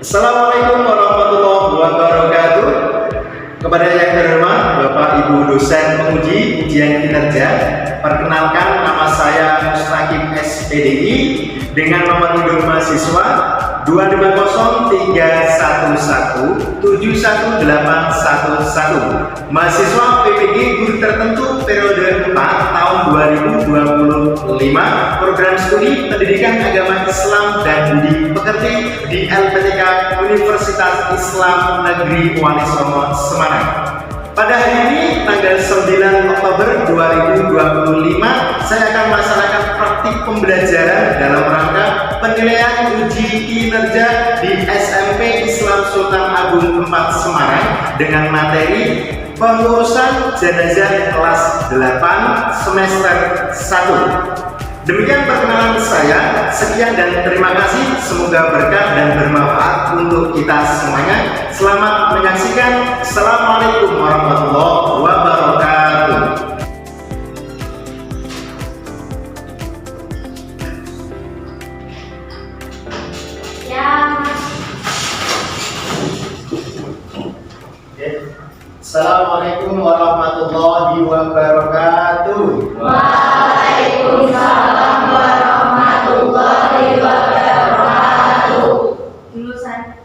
Assalamualaikum warahmatullahi wabarakatuh. Kepada yang terhormat Bapak Ibu dosen penguji ujian kinerja, perkenalkan nama saya Mustaqim SPDI dengan nomor induk mahasiswa 25031171811, mahasiswa PPG guru tertentu periode 4 tahun 2025, program studi pendidikan agama Islam dan budi pekerti di LPTK Universitas Islam Negeri Wali Songo Semarang. Pada hari ini tanggal 9 Oktober 2025 saya akan melaksanakan praktik pembelajaran dalam rangka penilaian uji kinerja di SMP Islam Sultan Agung 4 Semarang dengan materi pengurusan jenazah kelas 8 semester 1. Demikian perkenalan saya, sekian dan terima kasih, semoga berkah dan bermanfaat untuk kita semuanya. Selamat menyaksikan. Assalamualaikum warahmatullahi wabarakatuh. Assalamualaikum warahmatullahi wabarakatuh. Waalaikumsalam warahmatullahi wabarakatuh. Lulusan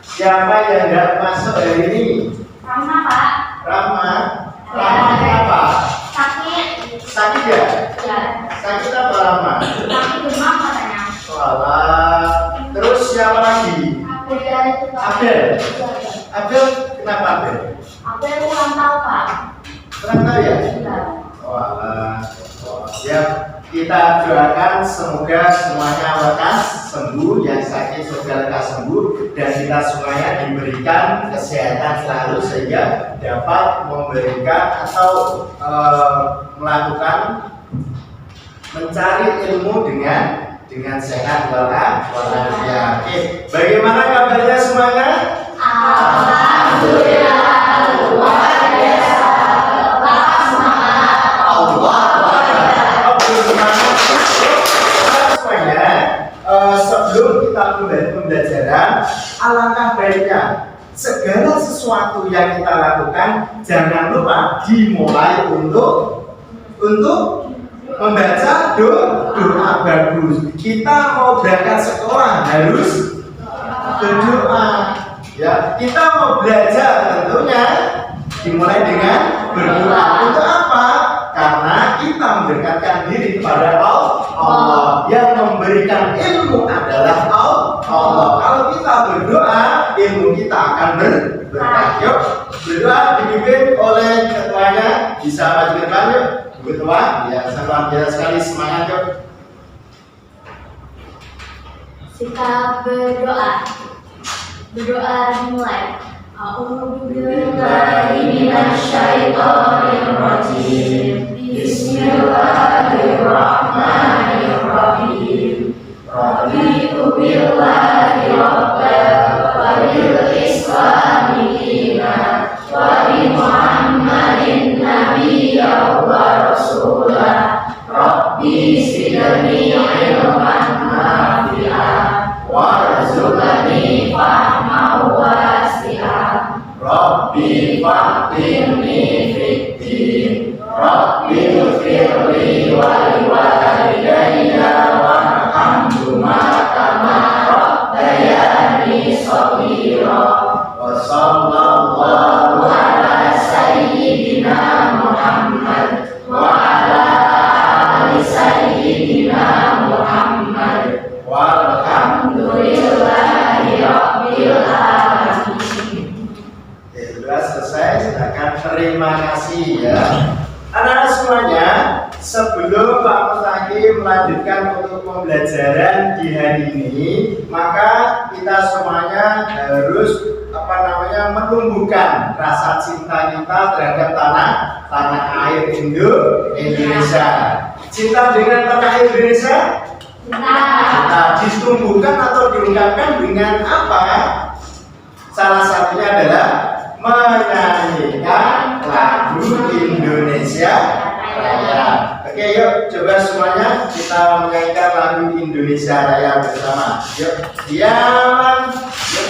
Siapa yang nggak masuk hari ini? Rama, Pak. Rama. Rama apa? Sakit. Sakit ya? Ya. Sakit apa Rama? Sakit demam katanya. Walah. Terus siapa lagi? Abel itu, Pak. Abel. Ya. Abel kenapa Abel? Abel ulang tahun, Pak. Kurang tahu ya? Ya. Walah. Ya, kita doakan semoga semuanya lekas sembuh, yang sakit semoga lekas sembuh, dan kita semuanya diberikan kesehatan selalu sehingga dapat memberikan atau melakukan mencari ilmu dengan sehat walafiat. Oke, bagaimana kabarnya semuanya? Alhamdulillah, luar biasa. Tetap semangat. Allah. Sebelum kita mulai pembelajaran, alangkah baiknya segala sesuatu yang kita lakukan jangan lupa dimulai untuk membaca doa bagus. Kita mau berangkat sekolah harus berdoa. Ya, kita mau belajar tentunya dimulai dengan berdoa. Untuk apa? Karena kita mendekatkan diri kepada Allah. Yang memberikan ilmu adalah Allah. Kalau kita berdoa, ilmu kita akan berkah. Yuk, berdoa dipimpin oleh ketuanya. Bisa maju ke depan yuk, Bu Ketua. Ya, sangat biasa sekali, semangat yuk. Sikap berdoa. Berdoa dimulai. A'udzubillahi minasyaitonirrajim. Bismillahirrahmanirrahim. Raditu billahi rabban wa bil islami dinan wa bi Muhammadin nabiyyan wa rasulah. Rabbi zidni ilman nafi'an warzuqni fahman wasi'an. Rabbi faqihni fid-din. Rabbi ighfirli wa liwalidayya warhamhuma kama rabbayani shaghira. Wa sallallahu ala sayyidina Muhammad wa ala ali sayyidina Muhammad walhamdulillahi rabbil alamin. Sudah selesai, silakan terima kasih ya. Anak-anak semuanya, sebelum Pak Mustaqim melanjutkan untuk pembelajaran di hari ini, maka kita semuanya harus menumbuhkan rasa cinta kita terhadap tanah air Indonesia. Cinta dengan tanah air Indonesia? Cinta ditumbuhkan atau diungkapkan dengan apa? Salah satunya adalah menyanyikan lagu Indonesia Raya. Oke, yuk coba semuanya kita menyanyikan lagu Indonesia Raya bersama. Yuk, siap. Yuk,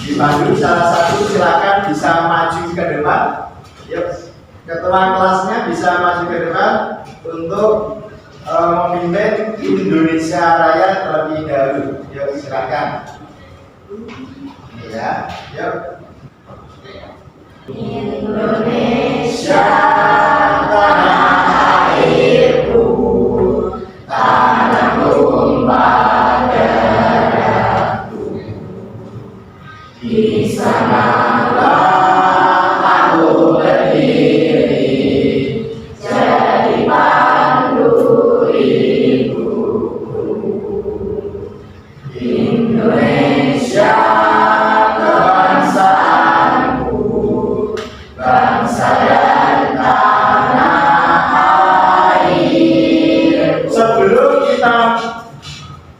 dipandu salah satu silakan bisa maju ke depan. Yuk, ketua kelasnya bisa maju ke depan untuk memimpin Indonesia Raya terlebih dahulu. Yuk, silakan. Ya, yuk. Indonesia tanah airku, tanah tumpah darahku. Di sanalah aku berdiri, jadi pandu ibuku. Indonesia kebangsaanku, bangsa dan tanah air. Sebelum kita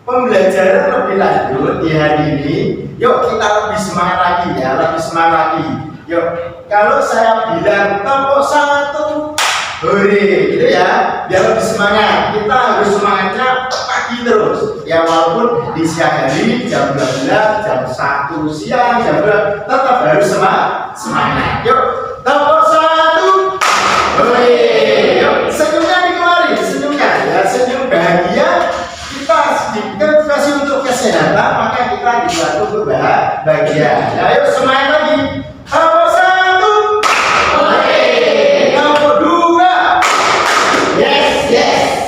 pembelajaran lebih lanjut di hari ini, yuk kita lebih semangat lagi ya, lebih semangat lagi. Yuk, kalau saya bilang tombol 1, hore, gitu ya, biar lebih semangat. Kita harus semangatnya pagi terus. Ya walaupun di siang hari jam 12, jam 1 siang, jam 2 tetap harus semangat. Yuk, tombol 1, hore. Yuk, senyumnya dikeluarin, senyumnya ya, senyum bahagia. Kita sedikit kasih untuk kesehatan, maka kita dibantu untuk bahagia. Ayo semangat lagi. Nomor 1, nomor 2, yes.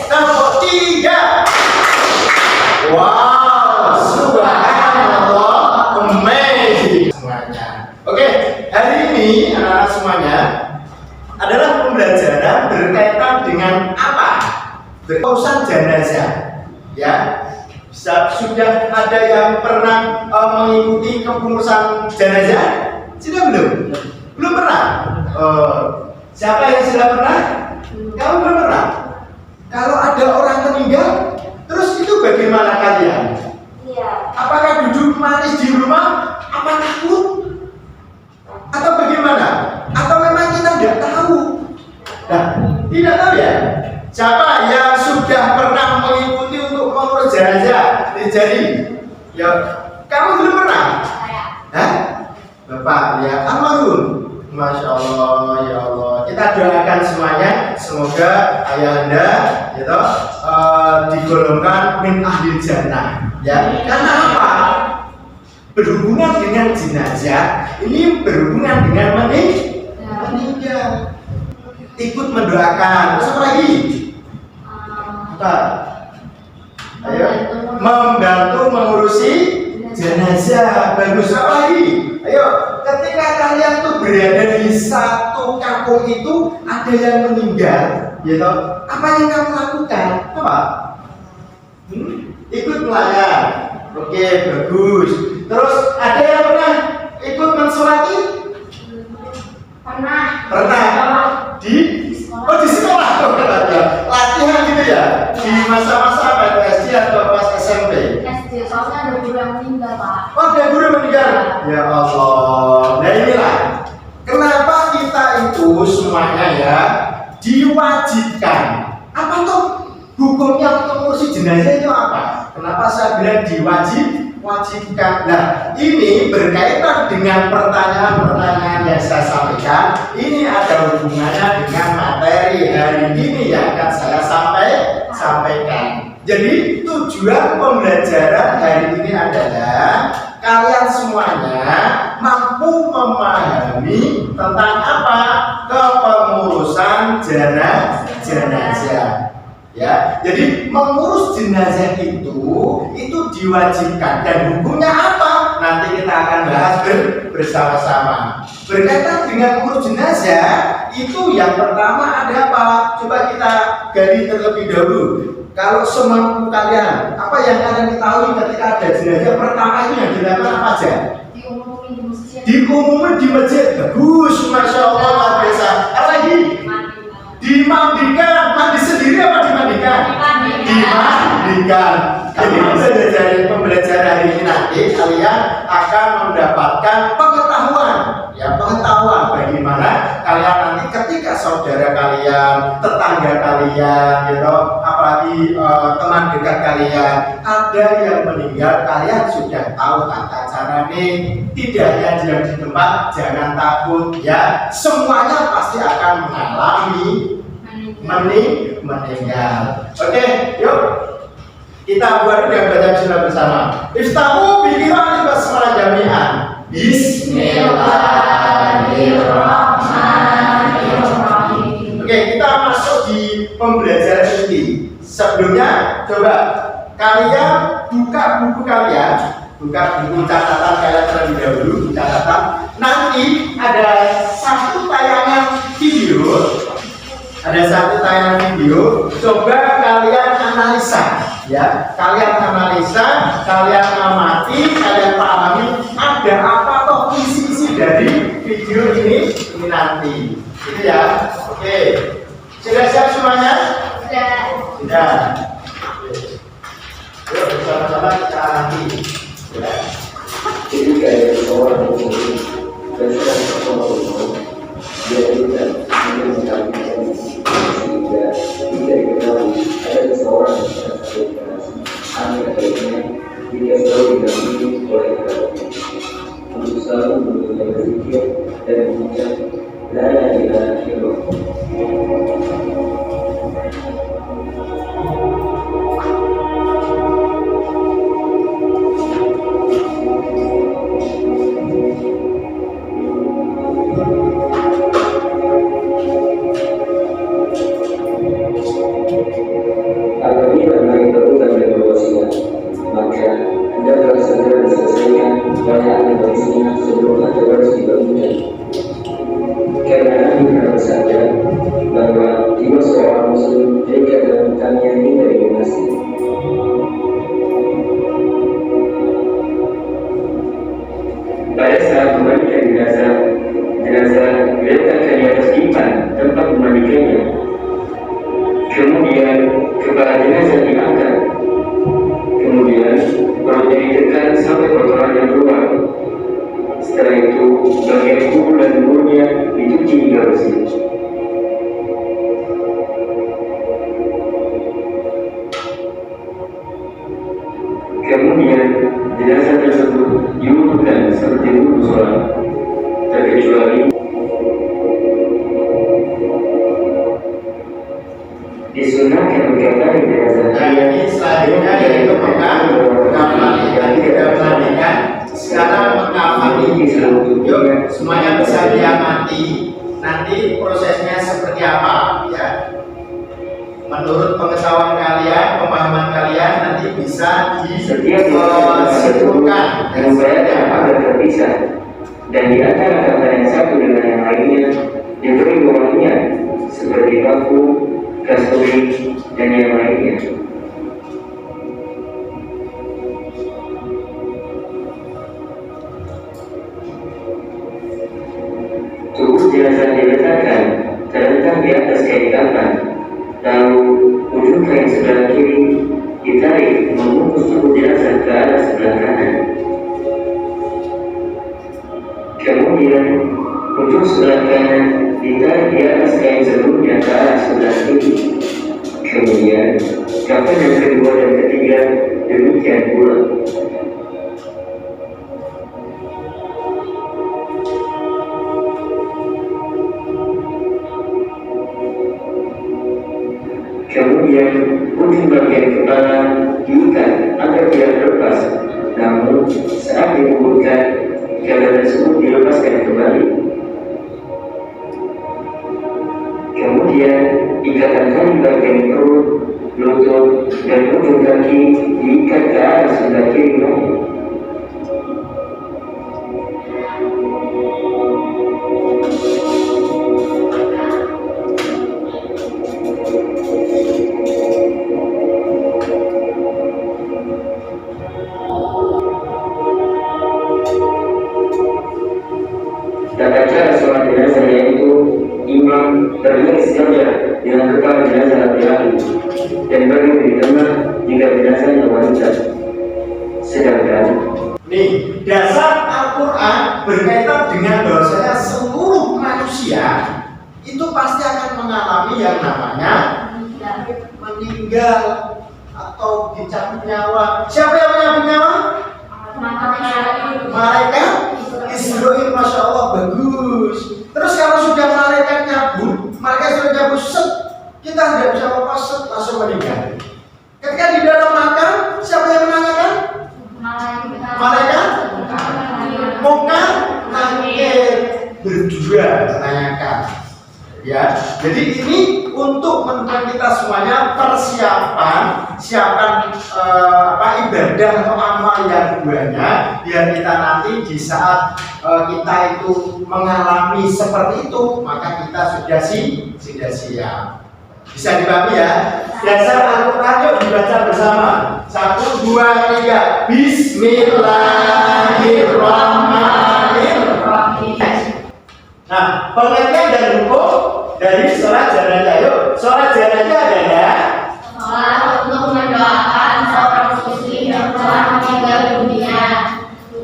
Nomor 3, wow, subhanallah, amazing semuanya. Oke, hari ini anak-anak semuanya adalah pembelajaran berkaitan dengan apa? Urusan jenazah. Ya, sudah ada yang pernah mengikuti kepengurusan jenazah? Sudah belum? Belum pernah? Siapa yang sudah pernah? Kamu belum pernah? Kalau ada orang meninggal, terus itu bagaimana kalian? Iya. Apakah duduk manis di rumah? Apa takut? Atau bagaimana? Atau memang kita tidak tahu? Nah, tidak tahu ya? Siapa yang sudah pernah mengikuti untuk mengurus jenazah? Jadi, ya, kamu belum pernah? Hah? Bapak, ya, almarhum. Masya Allah, ya Allah. Kita doakan semuanya, semoga ayahanda, gitu, digolongkan min ahli jannah. Ya, karena apa? Berhubungan dengan jenazah, ini berhubungan dengan meninggal. Ikut mendoakan. Terus apa lagi? Apa? Ayo, membantu mengurusi jenazah. Bagus. Apa lagi? Ayo, ketika kalian tuh berada di satu kampung itu ada yang meninggal, gitu. Apa yang kamu lakukan? Apa? Ikut melayar. Oke, bagus. Terus ada yang pernah ikut mensolati? Pernah. Di sekolah. Latihan gitu ya. Di masa-masa apa itu, SD atau pas SMP? SD, soalnya ada guru yang meninggal, Pak. Oh, ada guru yang meninggal. Ya Allah. Nah inilah kenapa kita itu semuanya ya diwajibkan. Apa tuh hukumnya untuk mengurusi jenazah itu apa? Kenapa saya bilang diwajibkan? Nah, ini berkaitan dengan pertanyaan-pertanyaan yang saya sampaikan. Ini ada hubungannya dengan materi hari ini yang akan saya sampaikan. Jadi tujuan pembelajaran hari ini adalah kalian semuanya mampu memahami tentang apa? Kepengurusan jenazah. Ya, jadi mengurus jenazah itu diwajibkan dan hukumnya apa? Nanti kita akan bahas bersama-sama. Berkaitan dengan mengurus jenazah itu yang pertama ada apa? Coba kita gali terlebih dahulu. Kalau semampu kalian, apa yang kalian ketahui ketika ada jenazah pertama itu yang dilakukan apa aja? Diumumin di masjid. Diumumin di masjid. Bagus, masya Allah, luar biasa. Apa lagi? Dimandikan. Mandi sendiri apa dimandikan? Dimandikan. Jadi pembelajaran hari ini nanti kalian akan mendapatkan pengetahuan bagaimana kalian nanti ketika saudara saudara kalian, tetangga kalian, gitu, apalagi teman dekat kalian, ada yang meninggal, kalian sudah tahu tata caranya. Tidak hanya diam di tempat, jangan takut ya. Semuanya pasti akan mengalami meninggal. Oke, yuk kita buat dengan baca bismillah bersama. Iftahu biqira'atil basmalah jami'an. Bismillahirrahmanirrahim. Oke, kita masuk di pembelajaran inti. Sebelumnya, coba kalian buka buku kalian, buka buku catatan kalian terlebih dahulu, catatan. Nanti ada satu tayangan video, coba kalian analisa, ya. Kalian analisa, kalian amati, kalian pahami ada apa toh isi dari video ini nanti. Gitu ya. Oke. Sudah siap semuanya? Sudah. Yuk bersama-sama kita amati. Ya. Jadi kayak seorang pemimpin dan seorang dia tidak menginginkan sehingga tidak diketahui ada seseorang yang terkonsentrasi aneh baiknya dia selalu didampingi oleh kerabatnya untuk selalu menunjukkan berpikir dan mengucap la ilaha illallah. Apabila mereka berhutang dan berwasiat, maka hendaklah segera diselesaikan banyak ahli warisnya sebelum ada waris dibangunkan. Karena Nabi pernah bersabda bahwa jiwa seorang muslim terikat dalam hutangnya hingga dilunasi. Pada saat memandikan jenazah diletakkan di atas dipan tempat memandikannya. Kemudian kepala jenazah diangkat. Kemudian perutnya ditekan sampai kotorannya keluar. Setelah itu bagian tubuh dan mulutnya dicuci hingga bersih. Kemudian jenazah tersebut diwudukan seperti wudu sholat, terkecuali disunahkan mengkafani jenazah. Nah, ini selanjutnya yaitu mengkafani. Jadi kita perhatikan sekarang mengkafani. Yuk, semuanya bisa diamati. Nanti prosesnya seperti apa, ya? Menurut pengetahuan kalian, pemahaman kalian nanti bisa disimpulkan dan membayarkan agar terpisah. Dan di antara kafan yang satu dengan yang lainnya diberi wanginya seperti bambu, kasturi, dan yang lainnya. Tubuh jenazah diletakkan terentang di atas kain kafan, lalu ujung kain sebelah kiri ditarik membungkus tubuh jenazah ke arah sebelah kanan. Kemudian ujung sebelah kanan ditarik di atas kain sebelumnya ke arah sebelah kiri. Kemudian kafan yang kedua dan ketiga demikian pula. Kemudian ujung bagian kepala diikat agar tidak terlepas. Namun saat dikuburkan, kepala tersebut dilepaskan kembali. Kemudian ikatan tali bagian perut, lutut, dan ujung kaki diikat ke arah sebelah kiri bahu. Tata cara sholat jenazah yaitu imam berbaris saja dengan kepala jenazah laki-laki dan berdiri di tengah jika jenazahnya wanita. Sedangkan nih dasar Al-Quran berkaitan dengan bahwasanya seluruh manusia itu pasti akan mengalami yang namanya meninggal atau dicabut nyawa. Siapa yang mencabut nyawa? Malaikat Israil. Masya Allah, bagus. Terus kalau sudah malaikat sudah cabut, set, kita tidak bisa apa-apa, set, langsung meninggal. Ketika di dalam makan, siapa yang menanyakan? Malaikat Munkar Nakir berdua menanyakan. Ya, jadi ini untuk menentukan kita semuanya siapkan ibadah atau amal yang banyak, biar kita nanti di saat kita itu mengalami seperti itu, maka kita sudah siap. Bisa dipahami ya? Dasar Al-Quran yuk dibaca bersama. 1, 2, 3. Bismillahirrahmanirrahim. Nah, pengertian dan hukum dari sholat jenazah. Yuk, sholat jenazah adalah sholat untuk mendoakan seorang muslim yang telah meninggal dunia.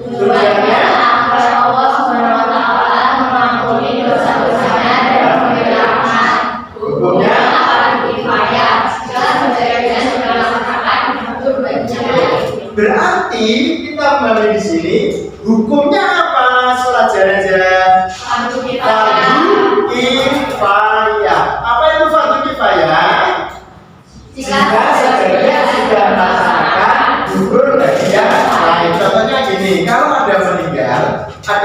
Tujuannya agar Allah Subhanahu wa taala mengampuni dosa-dosanya dan memberi rahmat. Hukumnya fardu kifayah dan sebagian sudah melaksanakan untuk bagian. berarti kita memahami di sini hukumnya apa sholat jenazah? Fardu Fardu kifayah. Apa itu fardu kifayah? Jika sebagian sudah melaksanakan, gugur bagi yang lain. Contohnya gini, kalau ada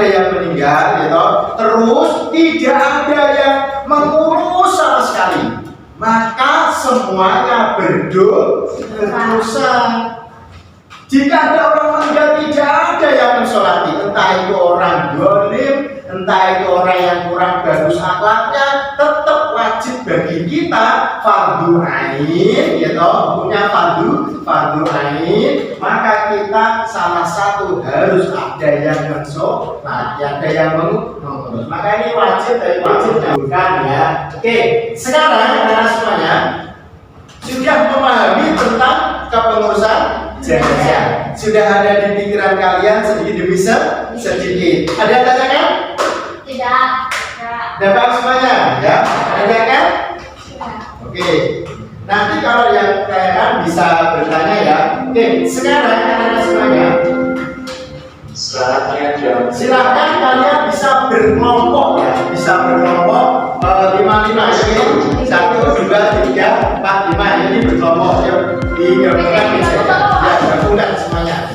yang meninggal, gitu, terus tidak ada yang mengurus sama sekali, maka semuanya berdosa. Jika ada orang meninggal tidak ada yang mensolati, entah itu orang dolim, entah itu orang yang kurang bagus akhlaknya, tetap wajib bagi kita fardu ain, gitu, hukumnya fardu ain. Maka kita salah satu harus ada yang mensolati, ada yang mengurus. Maka ini wajib dilakukan ya. Oke, sekarang anak semuanya sudah memahami tentang kepengurusan jenazah. Sudah ada di pikiran kalian sedikit demi sedikit. Ada yang tanyakan? Tidak. Dapat semuanya? Ya. Ada kan? Oke. Nanti kalau yang tanyakan bisa bertanya ya. Oke. Sekarang anak semuanya. Silakan kalian bisa berkelompok ya. Bisa berkelompok 5-5 ini. 1, 2, 3, 4, 5 ini berkelompok ya. Digabungkan bisa. Ya, gabungkan semuanya.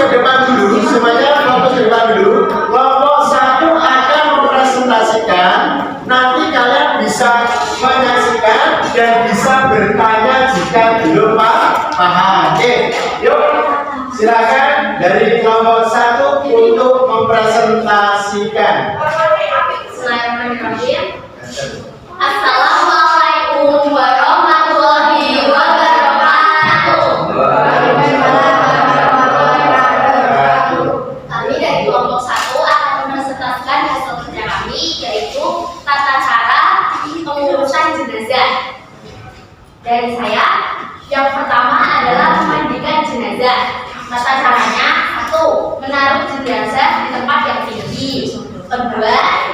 ke depan dulu, semuanya fokus ke depan dulu. Kelompok 1 akan mempresentasikan. Nanti kalian bisa menyaksikan dan bisa bertanya jika belum paham. Oke, yuk silakan dari kelompok 1 untuk mempresentasikan. Bismillahirrahmanirrahim. Assalamualaikum warahmatullahi wabarakatuh. Kami dari kelompok 1 akan mempresentasikan hasil kerja kami, yaitu tata cara pengurusan jenazah. Dari saya, yang pertama adalah memandikan jenazah. Tata caranya: 1. Menaruh jenazah di tempat yang tinggi. 2.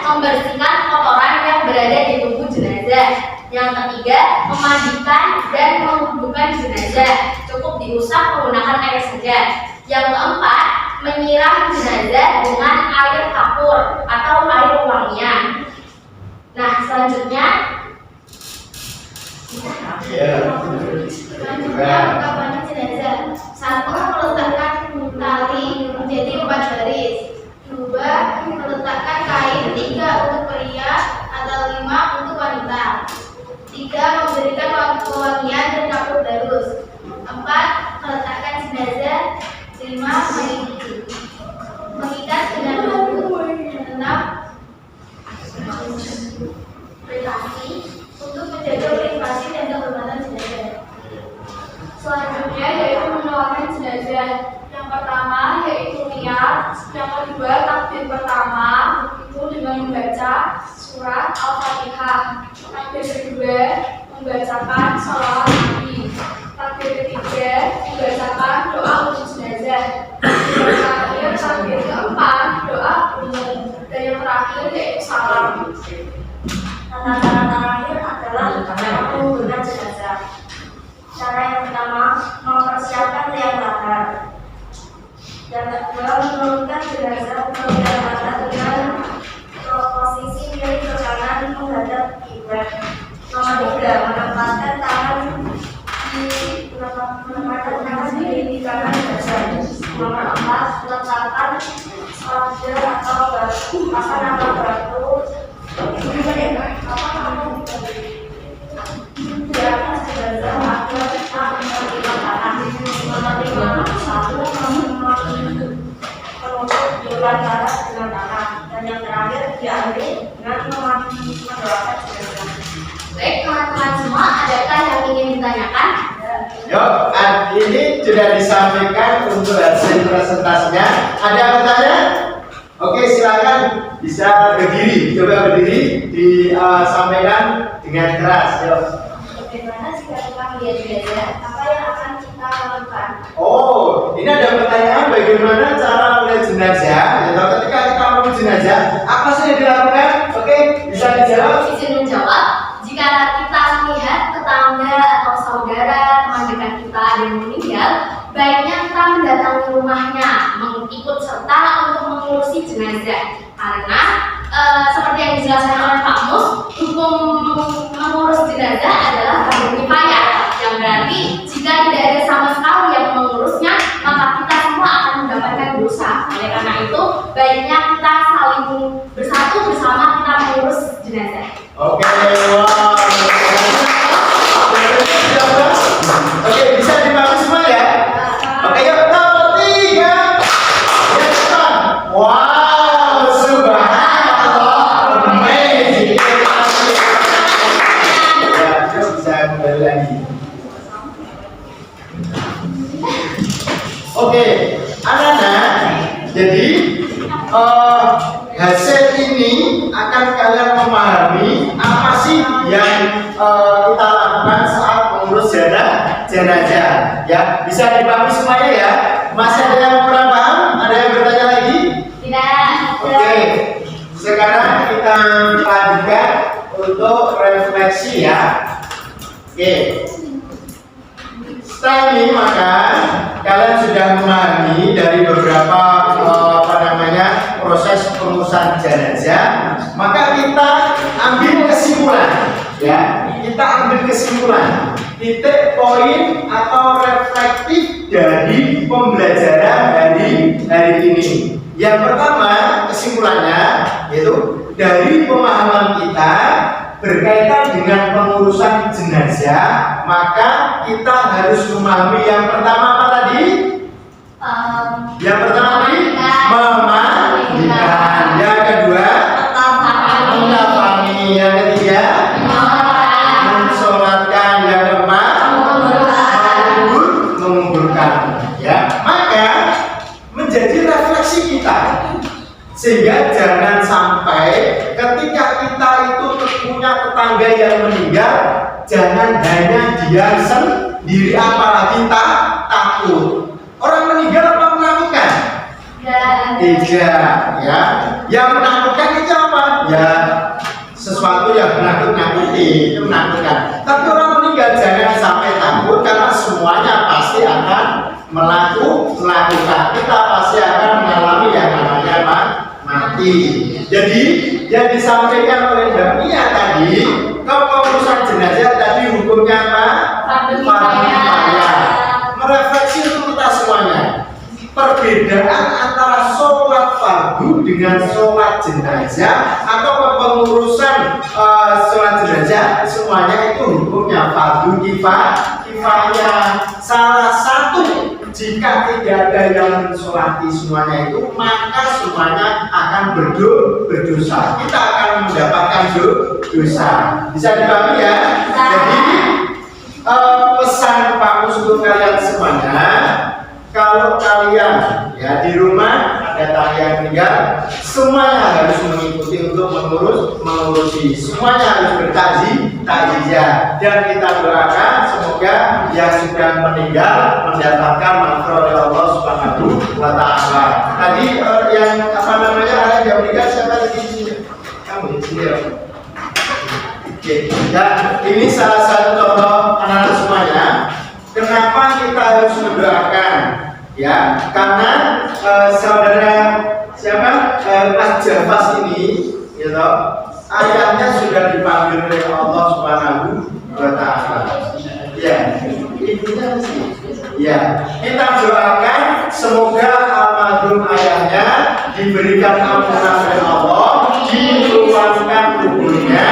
Membersihkan kotoran yang berada di tubuh jenazah. Yang ketiga, memandikan dan menghubungkan jenazah. Cukup diusap menggunakan air saja. Yang keempat, menyiram jenazah dengan air kapur atau air wangian. Nah, selanjutnya pengapanan jenazah. 1. Meletakkan tali menjadi 4 baris. 2. Meletakkan kain 3 untuk pria atau 5 untuk wanita. 3. Memberikan wangian dan kapur darus. 4. Meletakkan jenazah. 5. Mengikat dengan bambu. 6. Privasi untuk menjaga privasi dan kehormatan jenazah. Selanjutnya yaitu mendoakan jenazah. Yang pertama yaitu niat, yang kedua takbir pertama itu dengan membaca surat Al-Fatihah. Takbir kedua membacakan sholawat Nabi. Takbir ketiga membacakan doa untuk jenazah. Yang terakhir takbir keempat doa umum, dan yang terakhir yaitu salam. Tata cara terakhir adalah menghubungkan jenazah. Cara yang pertama, mempersiapkan liang latar. Yang kedua, menurunkan jenazah ke liang latar dengan posisi miring ke kanan menghadap kiblat. Nomor 3, menempatkan tangan di kanan jenazah. Nomor 4, meletakkan salju atau batu di atas jenazah agar tetap menerima tangan. Nomor 5, penutup di luar darah dengan tangan. Dan yang terakhir diakhiri dengan mendoakan jenazah. Baik teman-teman semua, adakah yang ingin ditanyakan? Yuk, ini sudah disampaikan untuk hasil presentasinya. Ada yang bertanya? Oke, silakan bisa berdiri. Coba berdiri, disampaikan dengan keras. Yuk. Bagaimana jika kita melihat jenazah? Apa yang akan kita lakukan? Oh, ini ada pertanyaan bagaimana cara melihat jenazah. Atau ketika kita melihat jenazah, apa sih yang dilakukan? Oke, bisa dijawab. Izin menjawab. Jika kita melihat tetangga atau saudara teman dekat kita ada yang meninggal, baiknya kita mendatangi rumahnya, mengikut serta untuk mengurusi jenazah. Karena seperti yang dijelaskan oleh Pak Mus, hukum mengurus jenazah adalah fardu kifayah, yang berarti jika tidak ada sama sekali yang mengurusnya, maka kita semua akan mendapatkan dosa. Oleh karena itu, baiknya kita saling bersatu bersama kita mengurus jenazah. Oke, wow. Oke, bisa dibangun semua ya? Oke, yuk, nomor 3. Wow, subhanallah, amazing. Ya, bisa kembali lagi. Oke, anak-anak, jadi hasil ini akan kalian memahami apa sih yang kita lakukan saat mengurus jenazah. Ya, bisa dipahami semuanya ya. Masih ada yang kurang paham? Ada yang bertanya lagi? Tidak. Oke, sekarang kita lanjutkan untuk refleksi ya. Oke. Setelah ini maka kalian sudah memahami dari beberapa proses pengurusan jenazah. Maka kita ambil kesimpulan, ya. Kita ambil kesimpulan, titik poin atau reflektif dari pembelajaran hari hari ini. Yang pertama, kesimpulannya yaitu dari pemahaman kita berkaitan dengan pengurusan jenazah, maka kita harus memahami yang pertama apa tadi? Yang pertama tadi memandikan. Yang kedua, mengkafani. Yang ketiga, mensolatkan. Yang keempat, menguburkan. Ya, maka menjadi refleksi kita, sehingga jangan sampai ketika kita itu punya tetangga yang meninggal, jangan hanya diam sendiri, apalagi takut. Orang meninggal apa menakutkan? Tidak, ya. Yang menakutkan itu apa? Ya, sesuatu yang menakut-nakuti, itu menakutkan. Tapi orang meninggal jangan sampai takut, karena semuanya pasti akan melakukan. Kita pasti akan mengalami yang namanya mati. Jadi yang disampaikan oleh Mbak Mia tadi, kepengurusan jenazah tadi hukumnya apa? Fardu kifayah. Merefleksi untuk kita semuanya. Perbedaan antara sholat fardu dengan sholat jenazah atau kepengurusan sholat jenazah, semuanya itu hukumnya fardu kifayah. Salah satu, jika tidak ada yang mensolati semuanya itu, maka semuanya akan berdosa. Kita akan mendapatkan dosa. Bisa dipahami ya? Jadi pesan Pak Mus untuk kalian semuanya, kalau kalian ya di rumah ada tetangga yang meninggal, semuanya harus mengikuti untuk mengurusi, semuanya harus bertakziah, dan kita doakan semoga yang sudah meninggal mendapatkan maghfirah oleh Allah Subhanahu wa Ta'ala. Tadi yang apa namanya ada yang meninggal siapa di sini? Kamu di sini ya. Oke, dan ini salah satu contoh anak-anak semuanya. Kenapa kita harus mendoakan? Ya, karena saudara siapa Mas Jafas ini, gitu, ayahnya sudah dipanggil oleh Allah Subhanahu wa Ta'ala. Ya, ibunya sih. Ya, kita doakan semoga almarhum ayahnya diberikan ampunan oleh Allah, diluaskan kuburnya,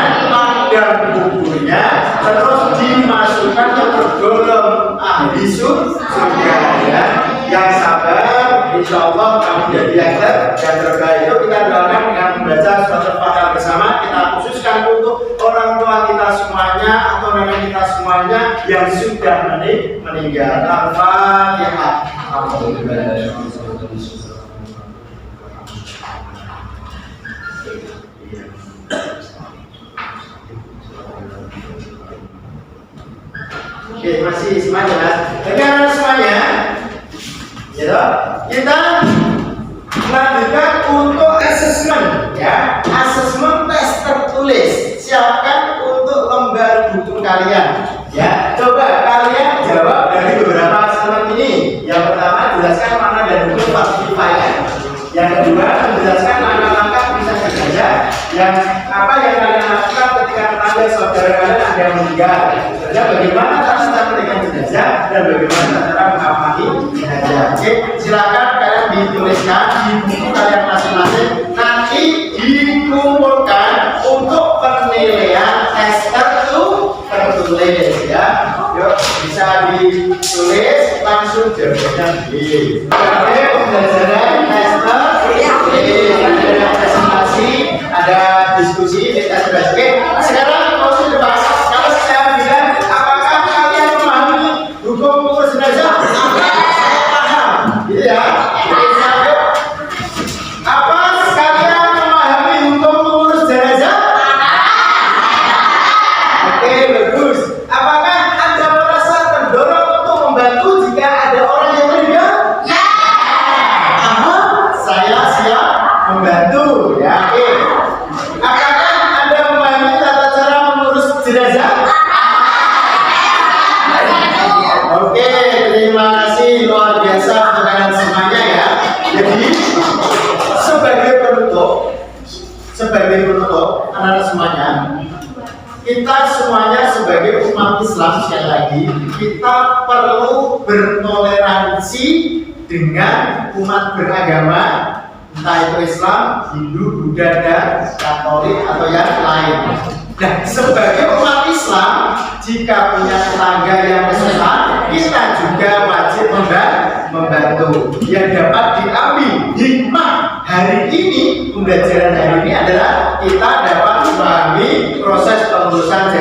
dan kuburnya, terus dimasukkan ke tergolong ahli surga ya. Yang sabar, insya Allah kamu jadi yang terbaik. Itu kita doakan dengan membaca surat Al-Fatihah bersama. Kita khususkan untuk orang tua kita semuanya atau nenek kita semuanya yang sudah meninggal. Al-Fatihah. Oke, masih semuanya mas. Jadi anak semuanya, gitu. Kita lanjutkan untuk asesmen, ya. Asesmen tes tertulis. Siapkan untuk lembar buku kalian, ya. Coba kalian jawab dari beberapa asesmen ini. Yang pertama, jelaskan mana dan hukum falsifikasi. Yang kedua, menjelaskan langkah-langkah bisa saja yang apa yang kalian lakukan ketika tetangga saudara kalian ada yang meninggal. Dan bagaimana cara meninggal jenazah dan bagaimana cara mengafani jenazah. Oke, silakan kalian dituliskan di buku kalian masing-masing. Nanti dikumpulkan untuk penilaian tes tertulis ya. Yuk, bisa ditulis langsung jawabannya B. Oke, pembelajaran tes tertulis, ada presentasi, ada diskusi, kita sudah oke. Sekarang mau dibahas. Kalau saya bilang, apakah kalian memahami hukum pengurus jenazah? Saya paham, gitu ya. Apa kalian memahami hukum pengurus jenazah? Oke, bagus. Apakah Anda merasa terdorong untuk membantu jika ada orang yang meninggal? Ya. Saya siap membantu, ya. Oke. Apakah Anda memahami tata cara mengurus jenazah? Oke, terima kasih luar biasa untuk kalian semuanya ya. Jadi sebagai penutup anak-anak semuanya, kita semuanya sebagai umat Islam sekali lagi kita perlu bertoleransi dengan umat beragama, entah itu Islam, Hindu, Buddha, dan Katolik atau yang lain. Nah, sebagai umat Islam, jika punya tetangga yang kesusahan, kita juga wajib membantu. Yang dapat diambil hikmah hari ini, pembelajaran hari ini adalah kita dapat memahami proses pengurusan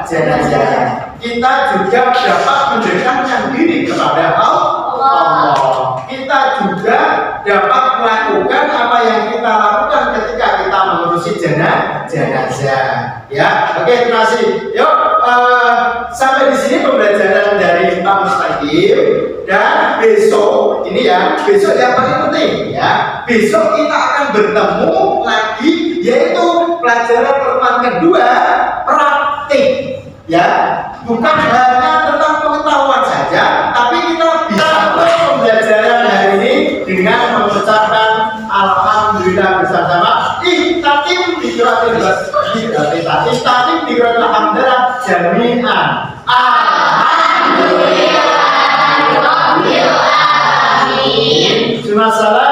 jenazah. Kita juga dapat mendekatkan diri kepada Allah. Kita juga dapat melakukan apa yang kita lakukan ketika kita mengurusi jenazah. Ya, oke, terima kasih. Yuk, sampai di sini pembelajaran dari Pak Mustaqim. Dan besok ini ya, besok yang paling penting ya. Besok kita akan bertemu lagi, yaitu pelajaran pertemuan kedua, praktik. Ya, bukan hanya tentang pengetahuan saja, tapi kita bisa pembelajaran hari ini dengan mengucapkan alhamdulillah bersama-sama. Ihtatim dikiratin alhamdulillah jami'an. Alhamdulillah. Amin. Cuma salah